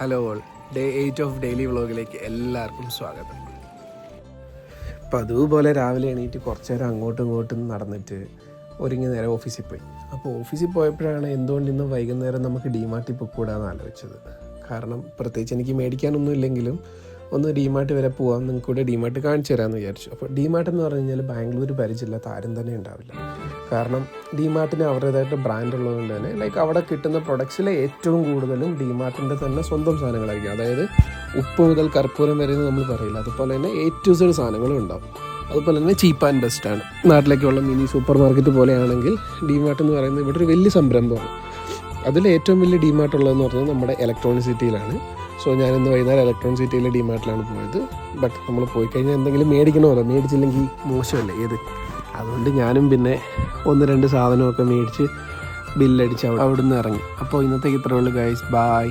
Hello all, day 8 of daily വ്ളോഗിലേക്ക് എല്ലാവർക്കും സ്വാഗതം. അപ്പം അതുപോലെ രാവിലെ എണീറ്റ് കുറച്ച് നേരം അങ്ങോട്ടും ഇങ്ങോട്ടും നടന്നിട്ട് ഒരുങ്ങി നേരെ ഓഫീസിൽ പോയി. അപ്പോൾ ഓഫീസിൽ പോയപ്പോഴാണ് എന്തുകൊണ്ട് ഇന്ന് വൈകുന്നേരം നമുക്ക് ഡിമാർട്ടിൽ പോയിക്കൂടാന്ന് ആലോചിച്ചത്. കാരണം പ്രത്യേകിച്ച് എനിക്ക് മേടിക്കാനൊന്നും ഇല്ലെങ്കിലും ഒന്ന് ഡിമാർട്ട് വരെ പോകാം, നിങ്ങൾക്ക് കൂടെ ഡിമാർട്ട് കാണിച്ചു തരാമെന്ന് വിചാരിച്ചു. അപ്പോൾ ഡിമാർട്ട് എന്ന് പറഞ്ഞു കഴിഞ്ഞാൽ ബാംഗ്ലൂർ പരിചയമില്ലാത്ത ആരും തന്നെ ഉണ്ടാവില്ല. കാരണം ഡിമാർട്ടിന് അവരുടേതായിട്ട് ബ്രാൻഡ് ഉള്ളതുകൊണ്ട് തന്നെ ലൈക്ക് അവിടെ കിട്ടുന്ന പ്രൊഡക്ട്സിലെ ഏറ്റവും കൂടുതലും ഡിമാർട്ടിൻ്റെ തന്നെ സ്വന്തം സാധനങ്ങളായിരിക്കും. അതായത് ഉപ്പ് മുതൽ കർപ്പൂരം വരെ നമ്മൾ പറയില്ല, അതുപോലെ തന്നെ A to Z സാധനങ്ങളും ഉണ്ടാവും. അതുപോലെ തന്നെ ചീപ്പ് ആൻഡ് ബെസ്റ്റാണ്. നാട്ടിലേക്കുള്ള മിനി സൂപ്പർ മാർക്കറ്റ് പോലെയാണെങ്കിൽ ഡിമാർട്ട് എന്ന് പറയുന്നത് ഇവിടെ ഒരു വലിയ സംരംഭമാണ്. അതിൽ ഏറ്റവും വലിയ ഡിമാർട്ട് ഉള്ളതെന്ന് പറഞ്ഞാൽ നമ്മുടെ ഇലക്ട്രോണിക് സിറ്റിയിലാണ്. സോ ഞാനിന്ന് വൈകുന്നേരം ഇലക്ട്രോണിക് സിറ്റിയിലെ ഡിമാർട്ടിലാണ് പോയത്. ബട്ട് നമ്മൾ പോയി കഴിഞ്ഞാൽ എന്തെങ്കിലും മേടിക്കണമല്ലോ, മേടിച്ചില്ലെങ്കിൽ മോശമല്ലേ ഏത്. അതുകൊണ്ട് ഞാനും പിന്നെ 1-2 സാധനമൊക്കെ മേടിച്ച് ബില്ലടിച്ച് അവിടെ നിന്ന് ഇറങ്ങി. അപ്പോൾ ഇന്നത്തേക്ക് ഇത്രയേ ഉള്ളൂ ഗൈസ്, ബൈ.